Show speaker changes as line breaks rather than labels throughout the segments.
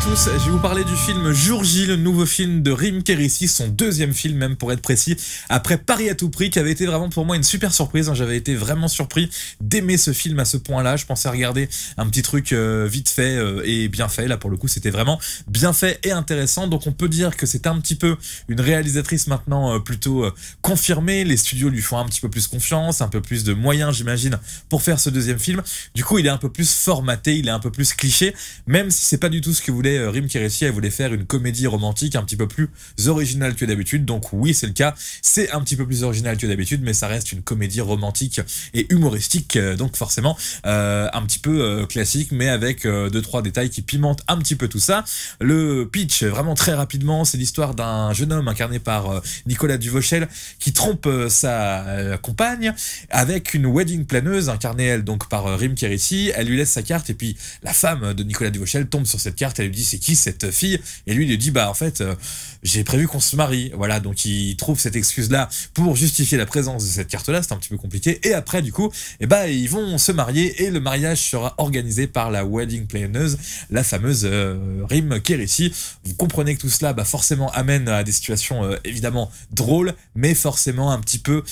tous, je vais vous parler du film Jour J, le nouveau film de Rim Kérissi, son deuxième film même pour être précis, après Paris à tout prix, qui avait été vraiment pour moi une super surprise. J'avais été vraiment surpris d'aimer ce film à ce point-là. Je pensais regarder un petit truc vite fait et bien fait. Là pour le coup c'était vraiment bien fait et intéressant. Donc on peut dire que c'est un petit peu une réalisatrice maintenant plutôt confirmée. Les studios lui font un petit peu plus confiance, un peu plus de moyens j'imagine pour faire ce deuxième film. Du coup il est un peu plus formaté, il est un peu plus cliché, même si c'est pas du tout ce que voulait Rim Kérissi. Elle voulait faire une comédie romantique un petit peu plus originale que d'habitude. Donc oui, c'est le cas, c'est un petit peu plus original que d'habitude, mais ça reste une comédie romantique et humoristique, donc forcément un petit peu classique, mais avec deux trois détails qui pimentent un petit peu tout ça. Le pitch, vraiment très rapidement, c'est l'histoire d'un jeune homme incarné par Nicolas Duvauchel qui trompe sa compagne avec une wedding planeuse incarnée elle donc par Rim Kérissi. Elle lui laisse sa carte et puis la femme de Nicolas Duvauchel tombe sur cette carte. Elle lui dit c'est qui cette fille, et lui il lui dit bah en fait j'ai prévu qu'on se marie. Voilà, donc il trouve cette excuse là pour justifier la présence de cette carte là. C'est un petit peu compliqué, et après du coup ils vont se marier et le mariage sera organisé par la wedding planeuse, la fameuse Rim Kérissi. Vous comprenez que tout cela forcément amène à des situations évidemment drôles, mais forcément un petit peu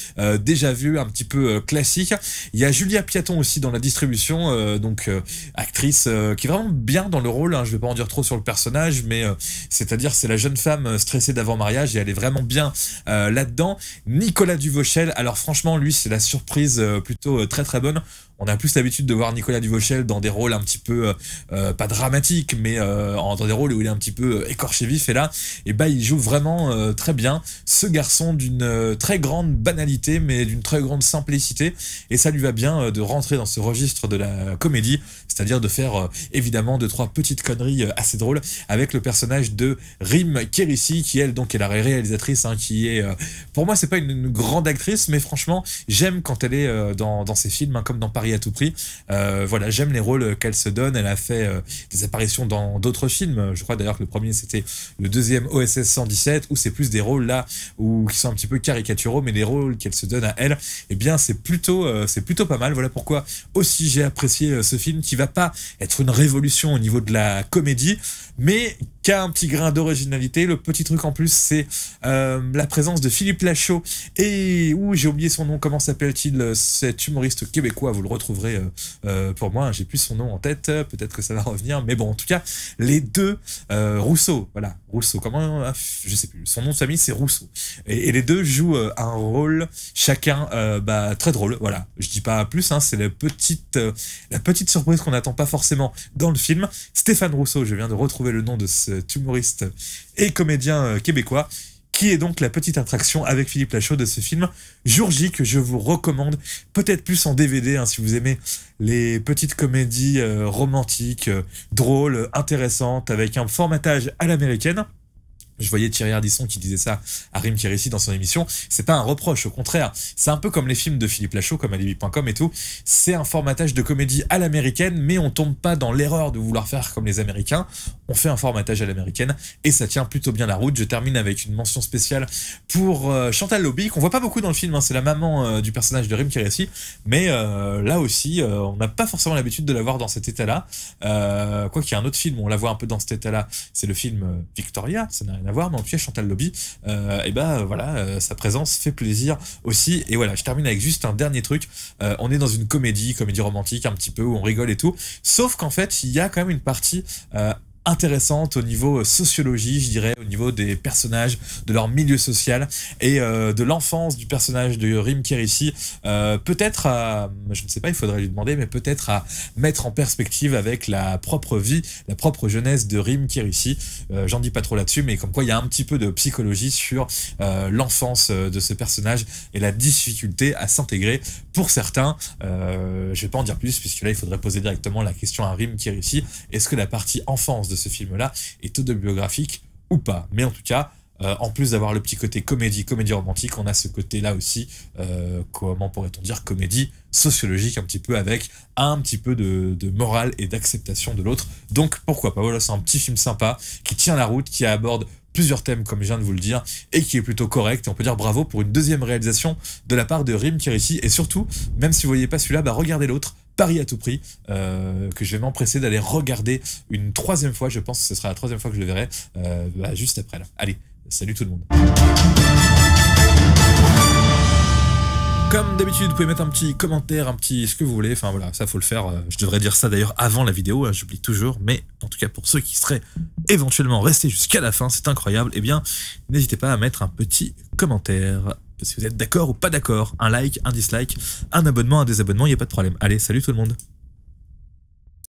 déjà vu, un petit peu classique. Il y a Julia Piaton aussi dans la distribution, donc actrice qui est vraiment bien dans le rôle, hein. Je vais pas en dire trop sur le personnage, mais c'est-à-dire c'est la jeune femme stressée d'avant-mariage et elle est vraiment bien là-dedans. Nicolas Duvauchel, alors franchement lui c'est la surprise plutôt très très bonne. On a plus l'habitude de voir Nicolas Duvauchel dans des rôles un petit peu, pas dramatiques, mais dans des rôles où il est un petit peu écorché vif, et là, il joue vraiment très bien. Ce garçon d'une très grande banalité, mais d'une très grande simplicité, et ça lui va bien de rentrer dans ce registre de la comédie, c'est-à-dire de faire évidemment deux, trois petites conneries assez drôles avec le personnage de Rim Kérissi, qui elle donc est la réalisatrice, hein, qui est, pour moi c'est pas une grande actrice, mais franchement j'aime quand elle est dans ses films, hein, comme dans Paris à tout prix. Voilà, j'aime les rôles qu'elle se donne. Elle a fait des apparitions dans d'autres films. Je crois d'ailleurs que le premier c'était le deuxième OSS 117, où c'est plus des rôles là où qui sont un petit peu caricaturaux, mais les rôles qu'elle se donne à elle, c'est plutôt pas mal. Voilà pourquoi aussi j'ai apprécié ce film, qui va pas être une révolution au niveau de la comédie, mais qui a un petit grain d'originalité. Le petit truc en plus, c'est la présence de Philippe Lachaud, et j'ai oublié son nom, comment s'appelle-t-il, cet humoriste québécois, vous le retrouverez pour moi, j'ai plus son nom en tête, peut-être que ça va revenir, mais bon, en tout cas, les deux, Rousseau, voilà, Rousseau, comment, je sais plus, son nom de famille c'est Rousseau, et les deux jouent un rôle chacun très drôle. Voilà, je dis pas plus, hein, c'est la petite surprise qu'on n'attend pas forcément dans le film. Stéphane Rousseau, je viens de retrouver le nom de cet humoriste et comédien québécois, qui est donc la petite attraction avec Philippe Lachaud de ce film Jour J, que je vous recommande, peut-être plus en DVD, hein, si vous aimez les petites comédies romantiques, drôles, intéressantes, avec un formatage à l'américaine. Je voyais Thierry Ardisson qui disait ça à Rim Kérissi dans son émission. C'est pas un reproche, au contraire. C'est un peu comme les films de Philippe Lachaud, comme Alibi.com et tout. C'est un formatage de comédie à l'américaine, mais on tombe pas dans l'erreur de vouloir faire comme les Américains. On fait un formatage à l'américaine et ça tient plutôt bien la route. Je termine avec une mention spéciale pour Chantal Lobby, qu'on voit pas beaucoup dans le film, hein. C'est la maman du personnage de Rim Kérissi, mais là aussi, on n'a pas forcément l'habitude de la voir dans cet état-là. Quoi qu'il y a un autre film où on la voit un peu dans cet état-là, c'est le film Victoria, ça n'a rien à voir, mais en tout cas Chantal Lobby, voilà, sa présence fait plaisir aussi. Et voilà, je termine avec juste un dernier truc. On est dans une comédie romantique un petit peu, où on rigole et tout, sauf qu'en fait il y a quand même une partie intéressante au niveau sociologie, je dirais, au niveau des personnages, de leur milieu social et de l'enfance du personnage de Rim Kérissi, peut-être à, je ne sais pas, il faudrait lui demander, mais peut-être à mettre en perspective avec la propre vie, la propre jeunesse de Rim Kérissi. J'en dis pas trop là-dessus, mais comme quoi il y a un petit peu de psychologie sur l'enfance de ce personnage et la difficulté à s'intégrer pour certains. Je vais pas en dire plus, puisque là il faudrait poser directement la question à Rim Kérissi. Est-ce que la partie enfance de ce film-là est autobiographique ou pas? Mais en tout cas, en plus d'avoir le petit côté comédie romantique, on a ce côté-là aussi, comment pourrait-on dire, comédie sociologique un petit peu, avec un petit peu de morale et d'acceptation de l'autre. Donc pourquoi pas, voilà, c'est un petit film sympa, qui tient la route, qui aborde plusieurs thèmes comme je viens de vous le dire, et qui est plutôt correct, et on peut dire bravo pour une deuxième réalisation de la part de Rim Kérissi. Et surtout, même si vous voyez pas celui-là, regardez l'autre, Paris à tout prix, que je vais m'empresser d'aller regarder une troisième fois. Je pense que ce sera la troisième fois que je le verrai, juste après là. Allez, salut tout le monde. Comme d'habitude, vous pouvez mettre un petit commentaire, un petit ce que vous voulez, enfin voilà, ça faut le faire, je devrais dire ça d'ailleurs avant la vidéo, hein, j'oublie toujours, mais en tout cas pour ceux qui seraient éventuellement restés jusqu'à la fin, c'est incroyable, eh bien n'hésitez pas à mettre un petit commentaire, si vous êtes d'accord ou pas d'accord, un like, un dislike, un abonnement, un désabonnement, il n'y a pas de problème. Allez, salut tout le monde.